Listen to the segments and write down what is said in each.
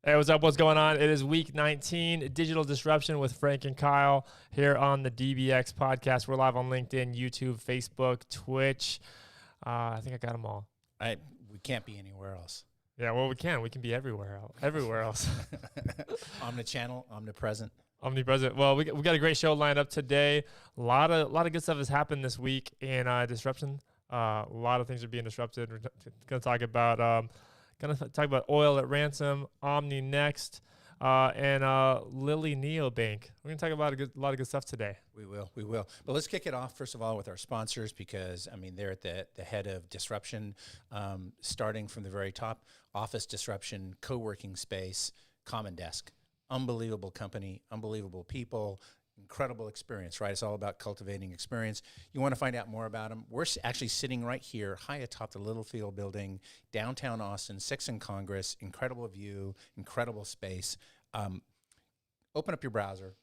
Hey, what's up? What's going on? It is week 19, Digital Disruption with Frank and Kyle here on the DBX podcast. We're live on LinkedIn, YouTube, Facebook, Twitch. I think I got them all. We can't be anywhere else. Yeah, well, we can. We can be everywhere else. Omnichannel, omnipresent. Omnipresent. Well, we got a great show lined up today. A lot of good stuff has happened this week in disruption. A lot of things are being disrupted. We're going to talk about oil at Ransom, Omni-Next, and Lili Neobank. We're going to talk about a lot of good stuff today. We will. But let's kick it off, first of all, with our sponsors, because, I mean, they're at the head of disruption, starting from the very top. Office disruption, co-working space, Common Desk. Unbelievable company, unbelievable people, incredible experience, right? It's all about cultivating experience. You want to find out more about them? We're actually sitting right here, high atop the Littlefield building, downtown Austin, 6th and Congress, incredible view, incredible space. Open up your browser,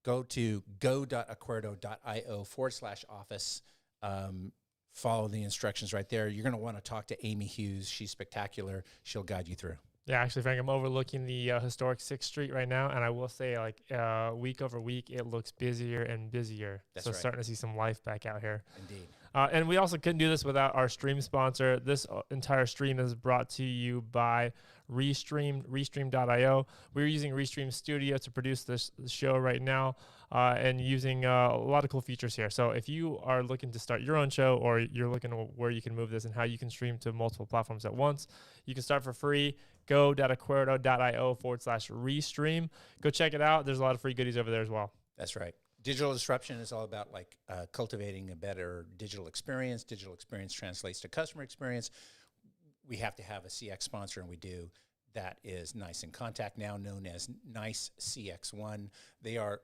go to go.acuerdo.io/office. Follow the instructions right there. You're going to want to talk to Amy Hughes. She's spectacular. She'll guide you through. Yeah, actually, Frank, I'm overlooking the historic 6th Street right now, and I will say, week over week, it looks busier and busier. That's so right. Starting to see some life back out here. Indeed. And we also couldn't do this without our stream sponsor. This entire stream is brought to you by Restream, Restream.io. We're using Restream Studio to produce this show right now and using a lot of cool features here. So if you are looking to start your own show, or you're looking at where you can move this and how you can stream to multiple platforms at once, you can start for free. Go.acuerdo.io/Restream. Go check it out. There's a lot of free goodies over there as well. That's right. Digital disruption is all about cultivating a better digital experience. Digital experience translates to customer experience. We have to have a CX sponsor, and we do. That is Nice inContact, now known as Nice CX1. They are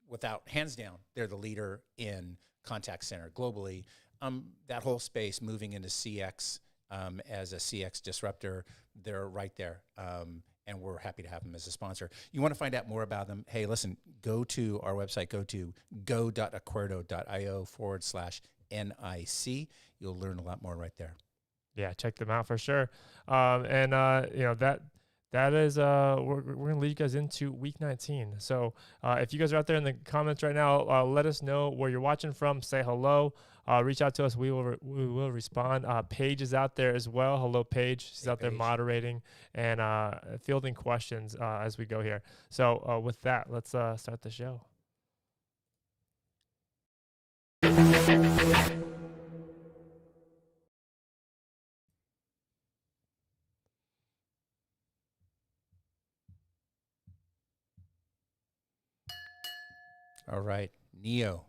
without hands down, they're the leader in contact center globally. That whole space moving into CX as a CX disruptor, they're right there. And we're happy to have them as a sponsor. You want to find out more about them? Hey, listen, go to our website, go to go.acuerdo.io/NIC. You'll learn a lot more right there. Yeah, check them out for sure. That is we're gonna lead you guys into week 19. So if you guys are out there in the comments right now, let us know where you're watching from. Say hello. Reach out to us. We will respond. Paige is out there as well. Hello, Paige. She's out there moderating and fielding questions as we go here. So with that, let's start the show. All right, Neo.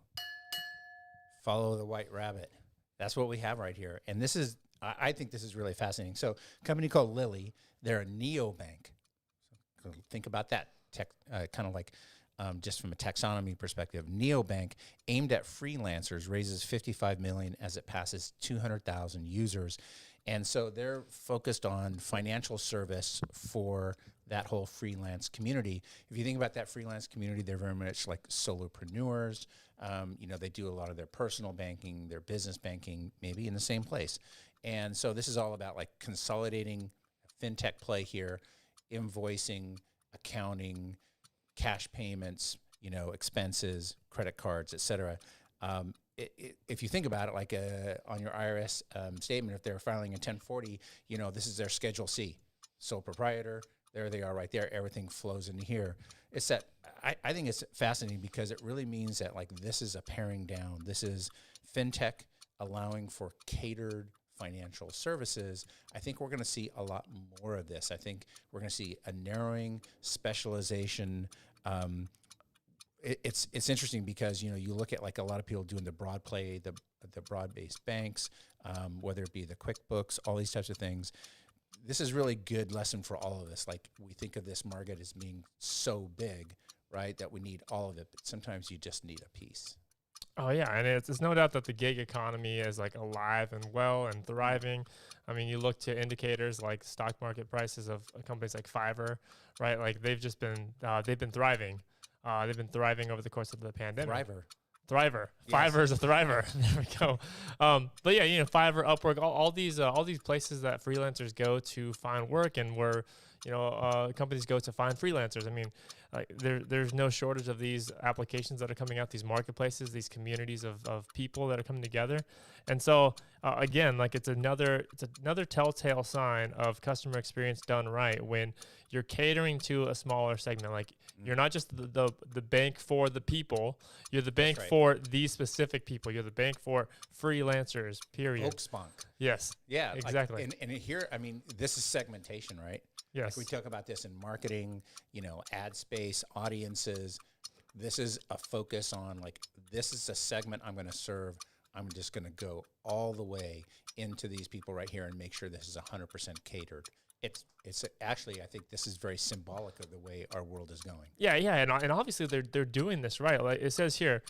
Follow the white rabbit. That's what we have right here. And this is, I think this is really fascinating. So a company called Lili, they're a neobank. So think about that, just from a taxonomy perspective. Neobank, aimed at freelancers, raises $55 million as it passes 200,000 users. And so they're focused on financial service for that whole freelance community. If you think about that freelance community, they're very much like solopreneurs. They do a lot of their personal banking, their business banking, maybe in the same place. And so this is all about like consolidating fintech play here, invoicing, accounting, cash payments, expenses, credit cards, et cetera. If you think about it, like on your IRS statement, if they're filing a 1040, this is their Schedule C. Sole proprietor, there they are right there. Everything flows into here. It's that I think it's fascinating because it really means that this is a paring down. This is fintech allowing for catered financial services. I think we're going to see a lot more of this. I think we're going to see a narrowing specialization. It's interesting because you look at a lot of people doing the broad play, the broad-based banks, whether it be the QuickBooks, all these types of things. This is really good lesson for all of us. We think of this market as being so big, right, that we need all of it, but sometimes you just need a piece. Oh yeah, and it's no doubt that the gig economy is alive and well and thriving. I mean, you look to indicators like stock market prices of companies like Fiverr, right? They've just been they've been thriving. They've been thriving over the course of the pandemic. Thriver. Yes. Fiverr is a thriver. There we go. But yeah, Fiverr, Upwork, all these places that freelancers go to find work, and where companies go to find freelancers. I mean, there's no shortage of these applications that are coming out, these marketplaces, these communities of people that are coming together. And so again, like it's another telltale sign of customer experience done right when you're catering to a smaller segment. Like you're not just the bank for the people, you're the bank for these specific people. You're the bank for freelancers, period. Volksbank. Yes. Yeah, exactly. And here, I mean, this is segmentation, right? Yes. Like we talk about this in marketing, ad space, audiences. This is a focus on like, this is a segment I'm going to serve. I'm just going to go all the way into these people right here and make sure this is 100% catered. It's actually, I think this is very symbolic of the way our world is going. Yeah, and obviously they're doing this right. Like it says here,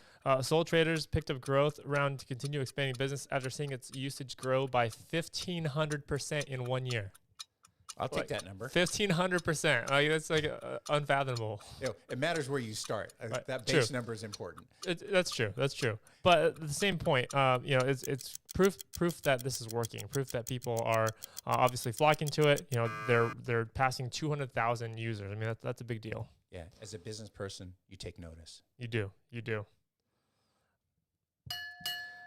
Sole Traders picked up growth around to continue expanding business after seeing its usage grow by 1,500% in 1 year. I'll take that number. 1,500%. Like that's like unfathomable. It matters where you start. Right. That base number is important. That's true. But at the same point, it's proof that this is working. Proof that people are obviously flocking to it. They're passing 200,000 users. I mean, that's a big deal. Yeah. As a business person, you take notice. You do.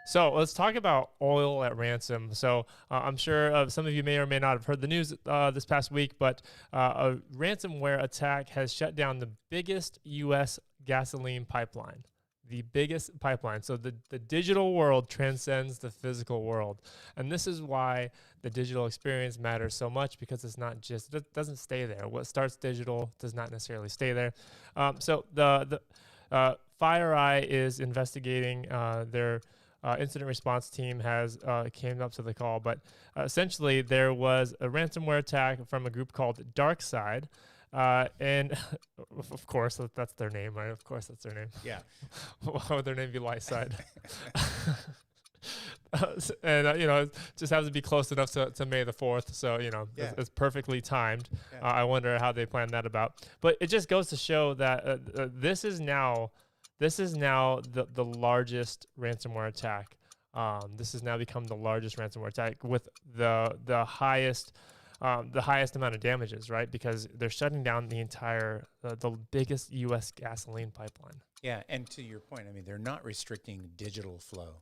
So let's talk about oil at ransom. So I'm sure some of you may or may not have heard the news this past week, but a ransomware attack has shut down the biggest U.S. gasoline pipeline. The biggest pipeline. So the digital world transcends the physical world. And this is why the digital experience matters so much, because it's not just, it doesn't stay there. What starts digital does not necessarily stay there. So the FireEye is investigating their incident response team has came up to the call, but essentially there was a ransomware attack from a group called DarkSide, and of course that's their name, right? Of course that's their name. Yeah. Why would their name be Lightside? And it just happens to be close enough to May the 4th, so it's perfectly timed. Yeah. I wonder how they planned that about, but it just goes to show that this is now the largest ransomware attack. This has now become the largest ransomware attack with the highest amount of damages, right? Because they're shutting down the entire the biggest U.S. gasoline pipeline. Yeah, and to your point, I mean, they're not restricting digital flow,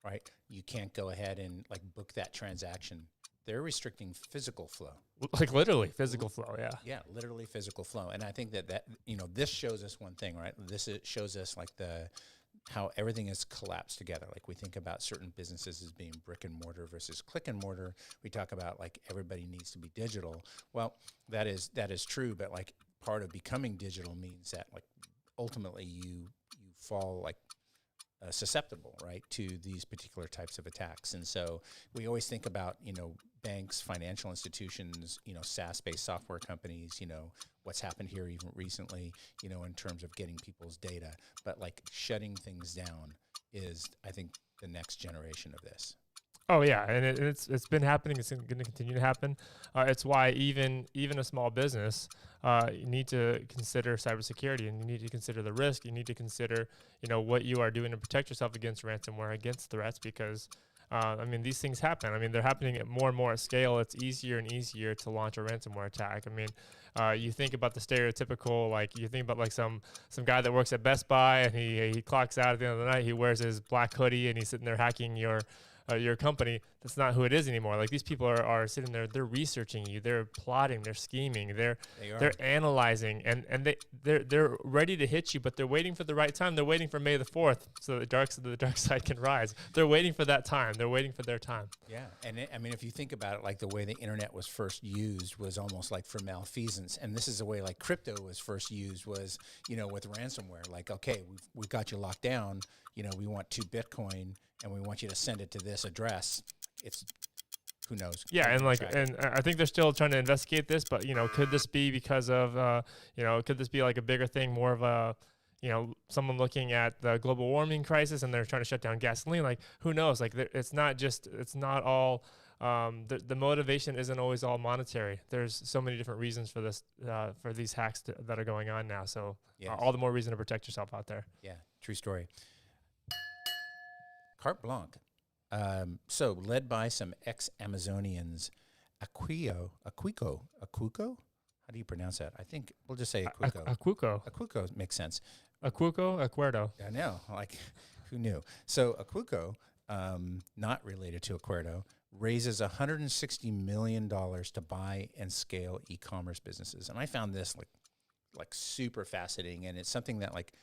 right? You can't go ahead and like book that transaction. They're restricting physical flow. Like literally physical flow, yeah. Yeah, literally physical flow. And I think that this shows us one thing, right? Shows us like how everything is collapsed together. Like we think about certain businesses as being brick and mortar versus click and mortar. We talk about like everybody needs to be digital. Well, that is true, but like part of becoming digital means that like ultimately you fall like susceptible, right, to these particular types of attacks. And so we always think about, banks, financial institutions, SaaS-based software companies, what's happened here even recently, in terms of getting people's data. But like shutting things down is, I think, the next generation of this. Oh yeah, and it's been happening. It's going to continue to happen. It's why even a small business, you need to consider cybersecurity, and you need to consider the risk. You need to consider, what you are doing to protect yourself against ransomware, against threats, because these things happen. I mean, they're happening at more and more scale. It's easier and easier to launch a ransomware attack. I mean, you think about the stereotypical, like you think about like some guy that works at Best Buy and he clocks out at the end of the night. He wears his black hoodie and he's sitting there hacking your company. That's not who it is anymore. Like these people are sitting there, they're researching you, they're plotting, they're scheming, they're analyzing, and they're ready to hit you, but they're waiting for the right time. They're waiting for May the 4th so the dark side can rise. They're waiting for that time. They're waiting for their time. Yeah, and if you think about it, like the way the internet was first used was almost like for malfeasance, and this is the way like crypto was first used was, with ransomware. Like, okay, we've got you locked down. We want 2 Bitcoin, and we want you to send it to this address. It's who knows? Yeah, and I think they're still trying to investigate this, but could this be because of could this be like a bigger thing, more of a someone looking at the global warming crisis and they're trying to shut down gasoline? Like who knows? Like it's not all the motivation isn't always all monetary. There's so many different reasons for this for these hacks that are going on now. So all the more reason to protect yourself out there. Yeah, true story. Carte Blanche. So led by some ex-Amazonians, Acuerdo. how do you pronounce that? I think we'll just say Acuerdo. Acuerdo. Acuerdo makes sense. Acuerdo. I know, like, who knew? So Acuerdo, not related to Acuerdo, raises $160 million to buy and scale e-commerce businesses. And I found this like super fascinating, and it's something that like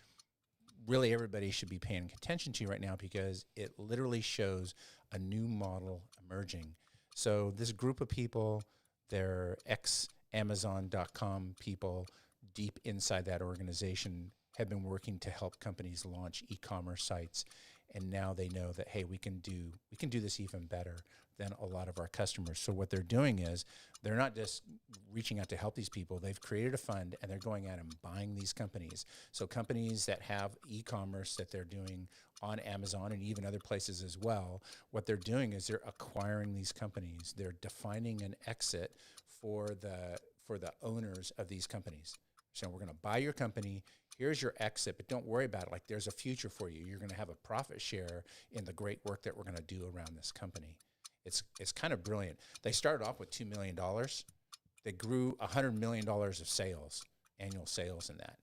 really everybody should be paying attention to right now, because it literally shows a new model emerging. So this group of people, they're ex-Amazon.com people deep inside that organization, have been working to help companies launch e-commerce sites, and now they know that, hey, we can do this even better than a lot of our customers. So what they're doing is they're not just reaching out to help these people. They've created a fund, and they're going out and buying these companies. So companies that have e-commerce that they're doing on Amazon and even other places as well, what they're doing is they're acquiring these companies. They're defining an exit for the owners of these companies. So we're going to buy your company. Here's your exit, but don't worry about it. Like, there's a future for you. You're going to have a profit share in the great work that we're going to do around this company. It's kind of brilliant. They started off with $2 million. They grew $100 million of sales, annual sales in that,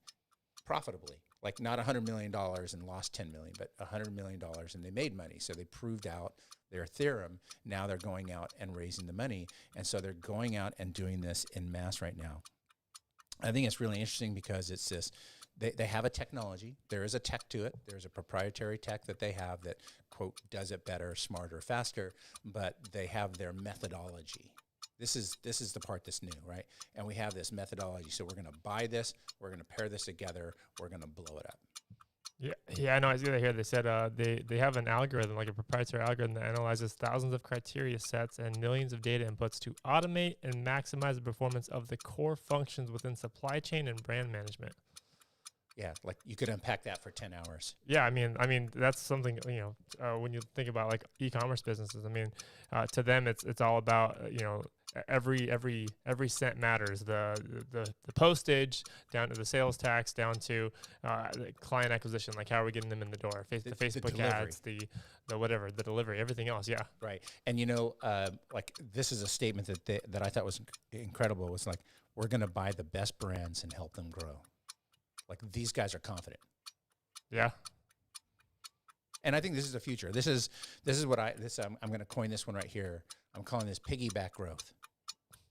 profitably. Like, not $100 million and lost $10 million, but $100 million, and they made money. So they proved out their theorem. Now they're going out and raising the money. And so they're going out and doing this en masse right now. I think it's really interesting because it's this, they have a technology. There is a tech to it. There's a proprietary tech that they have that, quote, does it better, smarter, faster, but they have their methodology. This is the part that's new, right? And we have this methodology. So we're going to buy this. We're going to pair this together. We're going to blow it up. Yeah, I know. I see that here. They said they have an algorithm, like a proprietary algorithm that analyzes thousands of criteria sets and millions of data inputs to automate and maximize the performance of the core functions within supply chain and brand management. Yeah, like you could unpack that for 10 hours. Yeah, I mean that's something, when you think about like e-commerce businesses. I mean, to them it's all about every cent matters. The postage down to the sales tax, down to the client acquisition. Like, how are we getting them in the door? The Facebook ads, the whatever, the delivery, everything else. Yeah, right. And like, this is a statement that I thought was incredible. It was like, we're going to buy the best brands and help them grow. Like, these guys are confident. Yeah. And I think this is the future. This is what I'm going to coin this one right here. I'm calling this piggyback growth.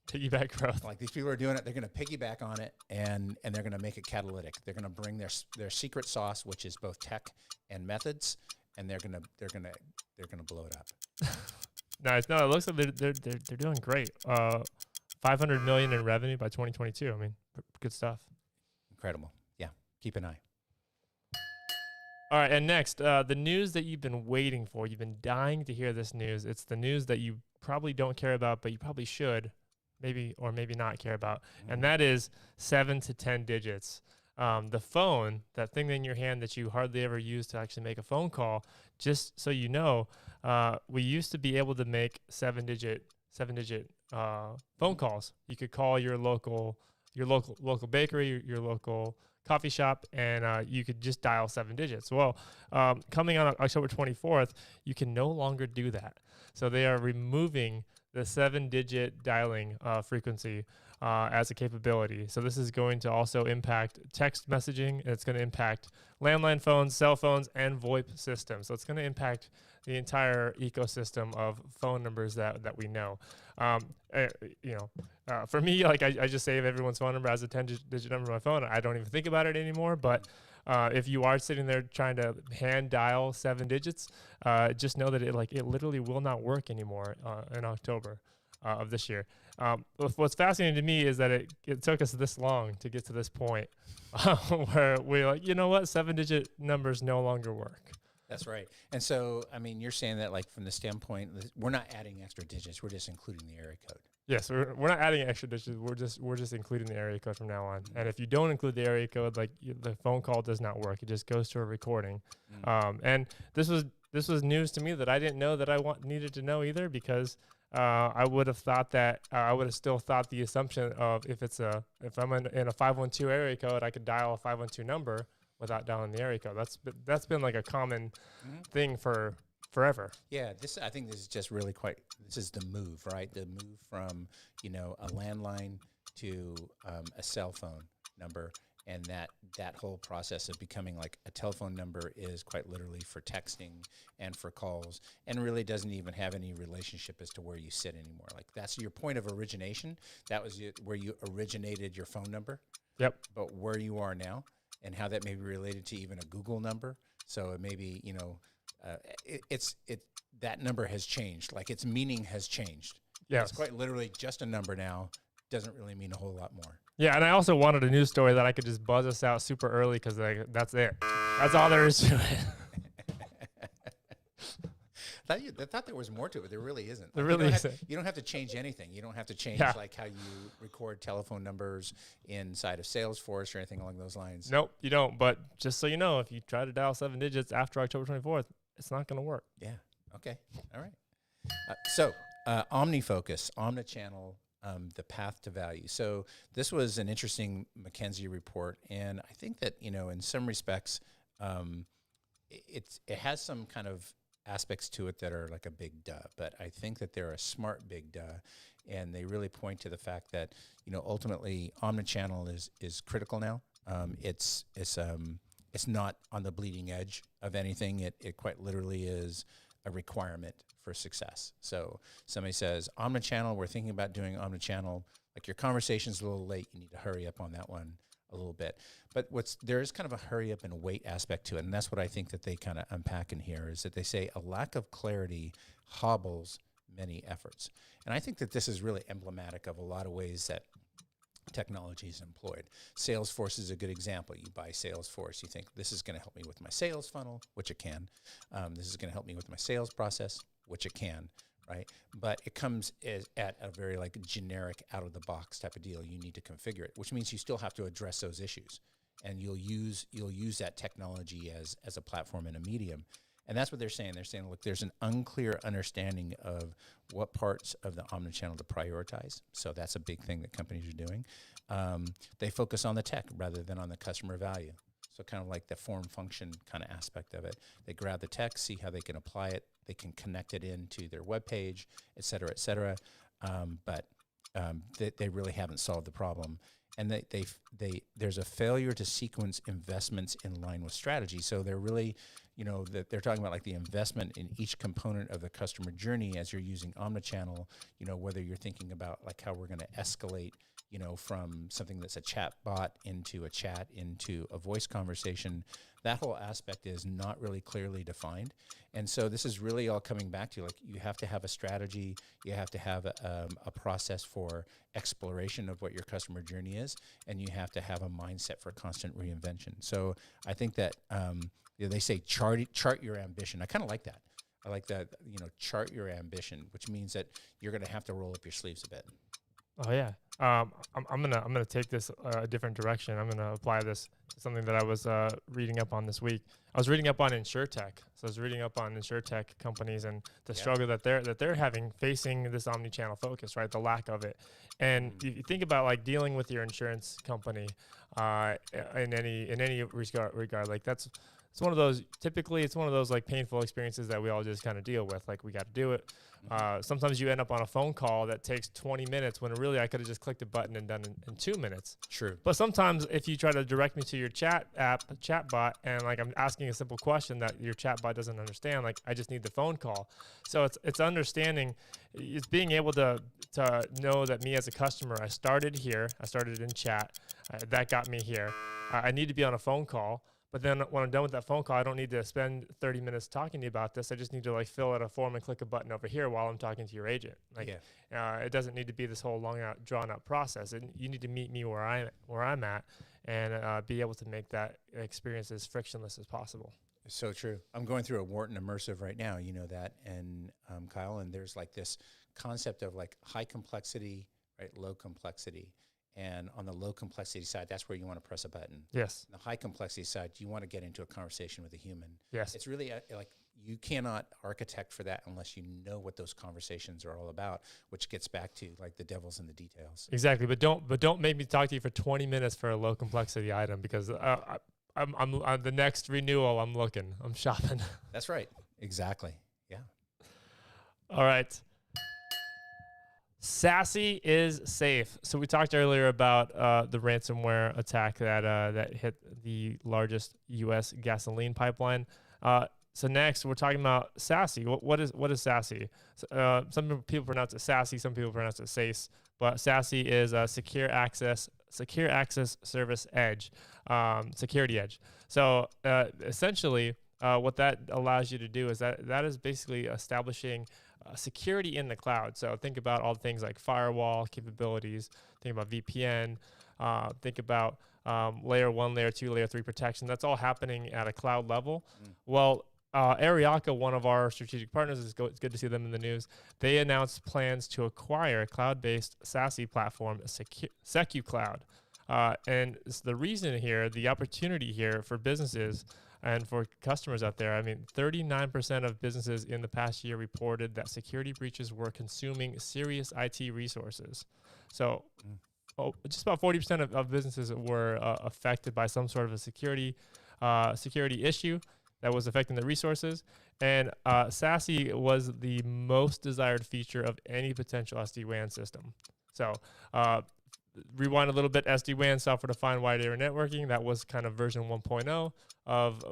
Piggyback growth. Like, these people are doing it. They're going to piggyback on it, and they're going to make it catalytic. They're going to bring their secret sauce, which is both tech and methods, and they're going to blow it up. Nice. No, it looks like they're doing great. $500 million in revenue by 2022. I mean, good stuff. Incredible. Yeah. Keep an eye. All right, and next, the news that you've been waiting for. You've been dying to hear this news. It's the news that you probably don't care about, but you probably should, maybe or maybe not care about, and that is 7 to 10 digits. The phone, that thing in your hand that you hardly ever use to actually make a phone call. Just so you know, we used to be able to make seven-digit phone calls. You could call your local bakery, your local coffee shop, and you could just dial 7 digits. Well, coming on October 24th, you can no longer do that. So they are removing the 7-digit dialing frequency as a capability. So this is going to also impact text messaging. And it's going to impact landline phones, cell phones, and VoIP systems. So it's going to impact the entire ecosystem of phone numbers that we know. For me, like I just save everyone's phone number as a 10-digit number on my phone. I don't even think about it anymore. But if you are sitting there trying to hand dial 7 digits, just know that it literally will not work anymore in October of this year. What's fascinating to me is that it took us this long to get to this point where we're like, you know what, 7-digit numbers no longer work. That's right. And so, I mean, you're saying that, like, from the standpoint, we're not adding extra digits. We're just including the area code. Yes, we're not adding extra digits. We're just including the area code from now on. And if you don't include the area code, like, the phone call does not work. It just goes to a recording. And this was news to me that I didn't know that I needed to know either, because I would have thought that I would have still thought the assumption of if I'm in a 512 area code, I could dial a 512 number without dialing the area code. That's been like a common thing for forever. Yeah, I think this is just really this is the move, right? The move from, a landline to a cell phone number, and that whole process of becoming like a telephone number is quite literally for texting and for calls, and really doesn't even have any relationship as to where you sit anymore. Like that's your point of origination. That was where you originated your phone number. Yep. But where you are now and how that may be related to even a Google number. So it may be, that number has changed. Like its meaning has changed. Yeah. It's quite literally just a number now. Doesn't really mean a whole lot more. Yeah, and I also wanted a news story that I could just buzz us out super early because that's it. That's all there is to it. I thought there was more to it. There really isn't. There really isn't. You don't have to change anything. You don't have to change like how you record telephone numbers inside of Salesforce or anything along those lines. Nope, you don't. But just so you know, if you try to dial 7 digits after October 24th, it's not going to work. Yeah. Okay. All right. OmniFocus, Omnichannel, the path to value. So this was an interesting McKinsey report, and I think that in some respects, it has some kind of aspects to it that are like a big duh, but I think that they're a smart big duh, and they really point to the fact that ultimately omnichannel is critical now. It's not on the bleeding edge of anything. It quite literally is a requirement for success. So somebody says omnichannel, we're thinking about doing omnichannel, like your conversation's a little late, you need to hurry up on that one a little bit. But there is kind of a hurry up and wait aspect to it, and that's what I think that they kind of unpack in here, is that they say a lack of clarity hobbles many efforts. And I think that this is really emblematic of a lot of ways that technology is employed. Salesforce is a good example. You buy Salesforce, you think this is going to help me with my sales funnel, which it can. This is going to help me with my sales process, which it can, right? But it comes at a very like generic out of the box type of deal. You need to configure it, which means you still have to address those issues, and you'll use that technology as a platform and a medium. And that's what they're saying. They're saying, look, there's an unclear understanding of what parts of the omnichannel to prioritize. So that's a big thing that companies are doing. They focus on the tech rather than on the customer value. So kind of like the form function kind of aspect of it. They grab the tech, see how they can apply it. They can connect it into their web page, et cetera, et cetera. But they really haven't solved the problem. And there's a failure to sequence investments in line with strategy. So they're really, that they're talking about like the investment in each component of the customer journey as you're using omnichannel, whether you're thinking about like how we're going to escalate, from something that's a chat bot into a chat into a voice conversation. That whole aspect is not really clearly defined. And so this is really all coming back to like, you have to have a strategy, you have to have a process for exploration of what your customer journey is, and you have to have a mindset for constant reinvention. So I think that they say chart your ambition. I kind of like that. I like that, chart your ambition, which means that you're going to have to roll up your sleeves a bit. Oh yeah, I'm gonna take this a different direction. I'm gonna apply this to something that I was reading up on this week. I was reading up on InsurTech. So I was reading up on InsurTech companies and the struggle that they're having facing this omni-channel focus, right? The lack of it. And you think about like dealing with your insurance company in any regard, like it's one of those. Typically, it's one of those like painful experiences that we all just kind of deal with. Like we got to do it. Sometimes you end up on a phone call that takes 20 minutes when really I could have just clicked a button and done in 2 minutes. True. But sometimes if you try to direct me to your chat bot, and like I'm asking a simple question that your chat bot doesn't understand, like I just need the phone call. So it's understanding, it's being able to know that me as a customer, I started here, I started in chat, that got me here. I need to be on a phone call. But then when I'm done with that phone call, I don't need to spend 30 minutes talking to you about this. I just need to like fill out a form and click a button over here while I'm talking to your agent. Like, it doesn't need to be this whole drawn out process. And you need to meet me where I'm at, and be able to make that experience as frictionless as possible. So true. I'm going through a Wharton immersive right now. You know that, and Kyle. And there's like this concept of like high complexity, right, low complexity. And on the low complexity side, that's where you want to press a button. Yes. On the high complexity side, you want to get into a conversation with a human. Yes. It's really like you cannot architect for that unless you know what those conversations are all about, which gets back to like the devil's in the details. Exactly. But don't make me talk to you for 20 minutes for a low complexity item, because I'm the next renewal. I'm shopping. That's right. Exactly. Yeah. All right. SASE is safe. So we talked earlier about the ransomware attack that hit the largest U.S. gasoline pipeline. So next, we're talking about SASE. What is SASE? Some people pronounce it SASE, some people pronounce it SASE, but SASE is a secure access service edge, security edge. So essentially, what that allows you to do is that is basically establishing security in the cloud. So think about all the things like firewall capabilities. Think about VPN. Think about layer 1, layer 2, layer 3 protection. That's all happening at a cloud level. Well, Ariaka, one of our strategic partners, it's good to see them in the news. They announced plans to acquire a cloud-based SASE platform, SecuCloud. And the reason here, the opportunity here for businesses and for customers out there, I mean, 39% of businesses in the past year reported that security breaches were consuming serious IT resources. So just about 40% of businesses were affected by some sort of a security issue that was affecting the resources. And SASE was the most desired feature of any potential SD-WAN system. So rewind a little bit, SD-WAN, software-defined wide area networking, that was kind of version 1.0 of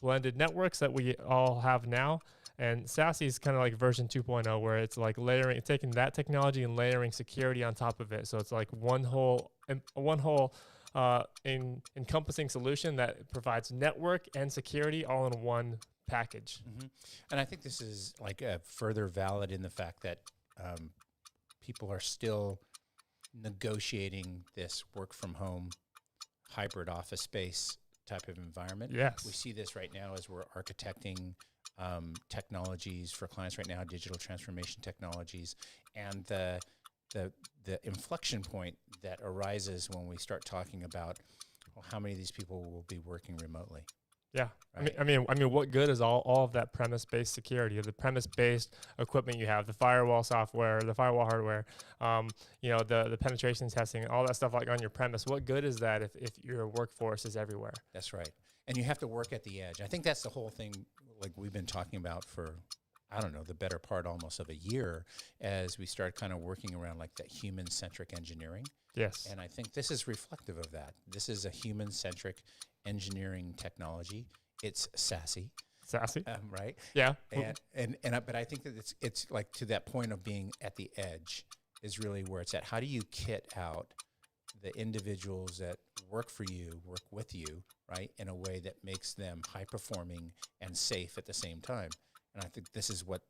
blended networks that we all have now. And SASE is kind of like version 2.0, where it's like taking that technology and layering security on top of it. So it's like one whole encompassing solution that provides network and security all in one package. Mm-hmm. And I think this is like further valid in the fact that people are still negotiating this work from home hybrid office space type of environment. Yes. We see this right now as we're architecting technologies for clients right now, digital transformation technologies, and the inflection point that arises when we start talking about how many of these people will be working remotely. Yeah, right? I mean, what good is all of that premise-based security, the premise-based equipment you have, the firewall software, the firewall hardware, the penetration testing, all that stuff like on your premise? What good is that if your workforce is everywhere? That's right, and you have to work at the edge. I think that's the whole thing. Like we've been talking about for, I don't know, the better part almost of a year, as we start kind of working around like that human-centric engineering. Yes, and I think this is reflective of that. This is a human-centric engineering technology. It's SASE, right? Yeah. But I think that it's like to that point of being at the edge is really where it's at. How do you kit out the individuals that work for you, work with you, right, in a way that makes them high performing and safe at the same time? And I think this is what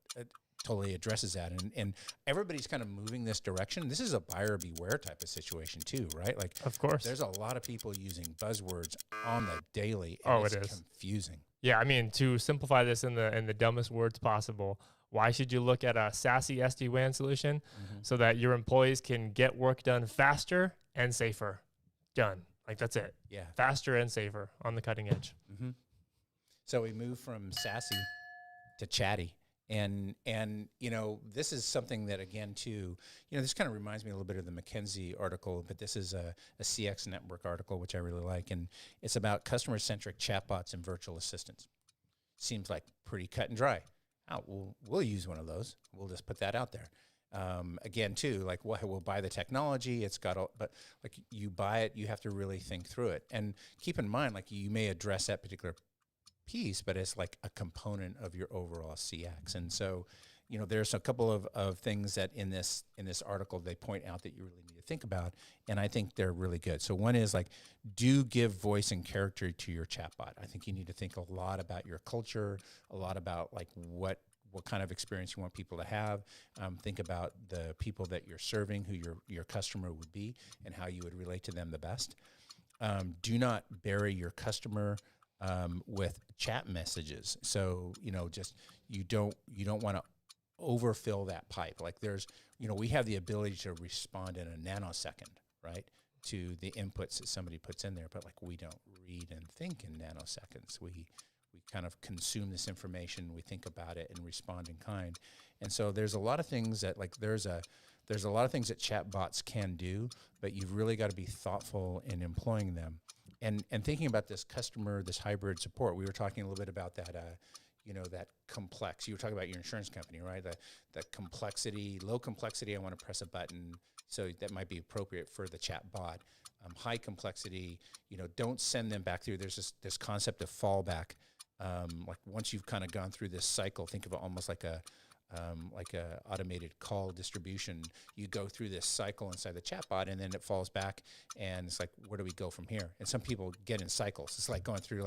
totally addresses that. And everybody's kind of moving this direction. This is a buyer beware type of situation too, right? Like, of course, there's a lot of people using buzzwords on the daily. And it's confusing. Yeah, I mean, to simplify this in the dumbest words possible, why should you look at a SASE SD-WAN solution so that your employees can get work done faster and safer? Done. Like, that's it. Yeah. Faster and safer on the cutting edge. Mm-hmm. So we move from SASE to Chatty. And this is something that, again, too, this kind of reminds me a little bit of the McKinsey article, but this is a CX Network article, which I really like. And it's about customer-centric chatbots and virtual assistants. Seems like pretty cut and dry. We'll use one of those. We'll just put that out there. Again, too, like we'll buy the technology. It's got but like you buy it, you have to really think through it. And keep in mind, like you may address that particular piece, but it's like a component of your overall CX. And so, there's a couple of things that in this article they point out that you really need to think about, and I think they're really good. So one is like, do give voice and character to your chatbot. I think you need to think a lot about your culture, a lot about like what kind of experience you want people to have. Think about the people that you're serving, who your customer would be, and how you would relate to them the best. Do not bury your customer with chat messages. So, you don't want to overfill that pipe. Like we have the ability to respond in a nanosecond, right, to the inputs that somebody puts in there, but like we don't read and think in nanoseconds. We kind of consume this information, we think about it and respond in kind. And so there's a lot of things that like there's a lot of things that chatbots can do, but you've really got to be thoughtful in employing them. And thinking about this hybrid support, we were talking a little bit about that, that complex. You were talking about your insurance company, right? The complexity, low complexity. I want to press a button, so that might be appropriate for the chat bot. High complexity, don't send them back through. There's this concept of fallback. Like once you've kind of gone through this cycle, think of it almost like a automated call distribution. You go through this cycle inside the chatbot, and then it falls back, and it's like, where do we go from here? And some people get in cycles. It's like going through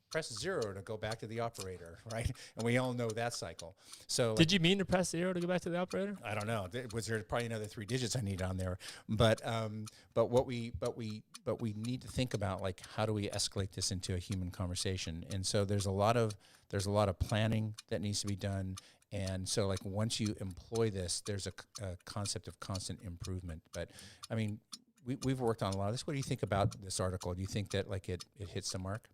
press 0 to go back to the operator, right? And we all know that cycle. So did you mean to press 0 to go back to the operator? I don't know. Was there probably another 3 digits I need on there? But what we need to think about, how do we escalate this into a human conversation? And so there's a lot of planning that needs to be done. And so once you employ this, there's a concept of constant improvement. But I mean, we've worked on a lot of this. What do you think about this article? Do you think that it hits the mark?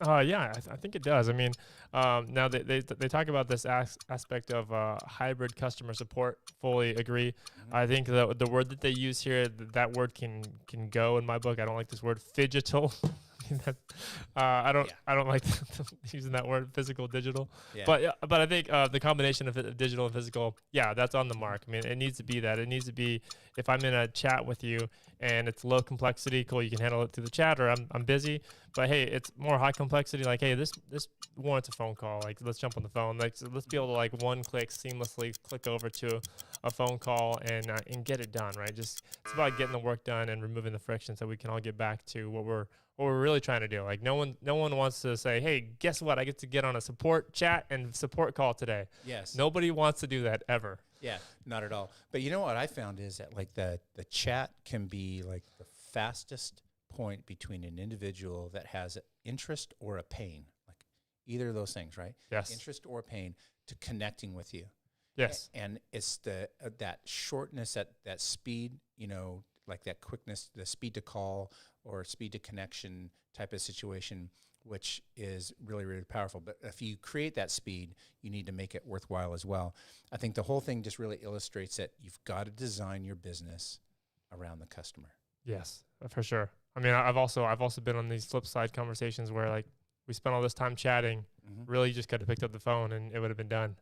Yeah, I think it does. I mean, now they talk about this aspect of hybrid customer support. Fully agree. Mm-hmm. I think the word that they use here, that word can go in my book. I don't like this word, phygital. I don't like using that word, physical, digital. Yeah. But I think the combination of digital and physical, that's on the mark. I mean, it needs to be that. It needs to be, if I'm in a chat with you and it's low complexity, cool, you can handle it through the chat, or I'm busy. But hey, it's more high complexity. Hey, this warrants a phone call. Let's jump on the phone. So let's be able to one click seamlessly click over to a phone call and get it done. Right? Just it's about getting the work done and removing the friction so we can all get back to what we're really trying to do. No one wants to say, hey, guess what? I get to get on a support chat and support call today. Yes. Nobody wants to do that ever. Yeah, not at all. But you know what I found is that the chat can be the fastest point between an individual that has an interest or a pain, either of those things, right? Yes. Interest or pain to connecting with you. Yes. And it's that shortness, that speed, that quickness, the speed to call or speed to connection type of situation, which is really, really powerful. But if you create that speed, you need to make it worthwhile as well. I think the whole thing just really illustrates that you've got to design your business around the customer. Yes, for sure. I mean, I've also been on these flip side conversations where we spent all this time chatting, really just could have picked up the phone and it would have been done.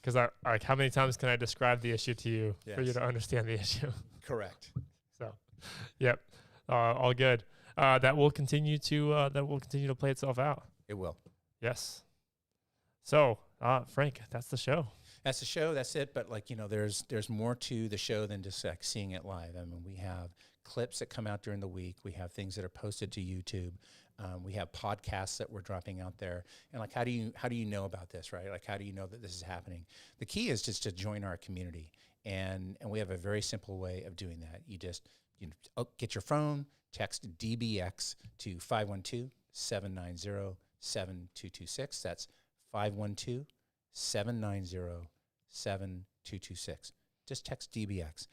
Because how many times can I describe the issue to you for you to understand the issue? Correct. So, yep, all good. That will continue to play itself out. It will. Yes. So, Frank, that's the show. That's the show. That's it. But there's more to the show than just seeing it live. I mean, we have clips that come out during the week. We have things that are posted to YouTube. We have podcasts that we're dropping out there. And how do you know about this, right? How do you know that this is happening? The key is just to join our community. And we have a very simple way of doing that. You just get your phone, text DBX to 512-790-7226. That's 512-790-7226. Just text DBX.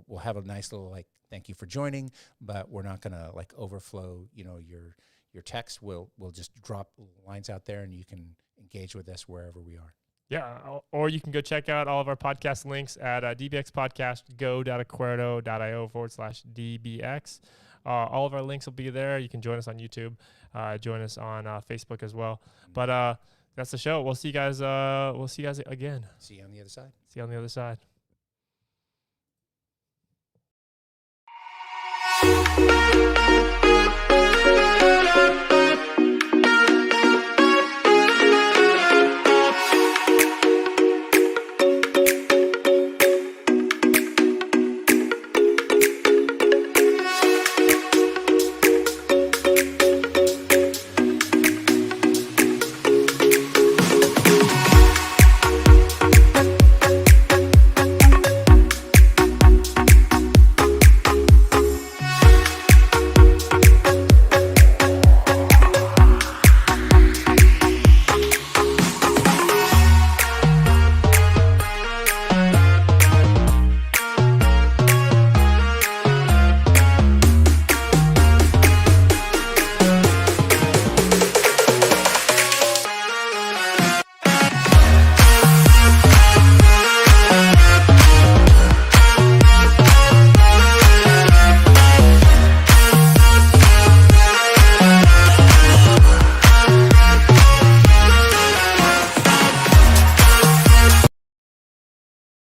We'll have a nice little thank you for joining, but we're not gonna overflow your text. We'll just drop lines out there and you can engage with us wherever we are. Yeah, or you can go check out all of our podcast links at dbxpodcastgo.acuerdo.io/dbx. All of our links will be there. You can join us on YouTube, join us on Facebook as well. But that's the show. We'll see you guys. We'll see you guys again. See you on the other side. See you on the other side.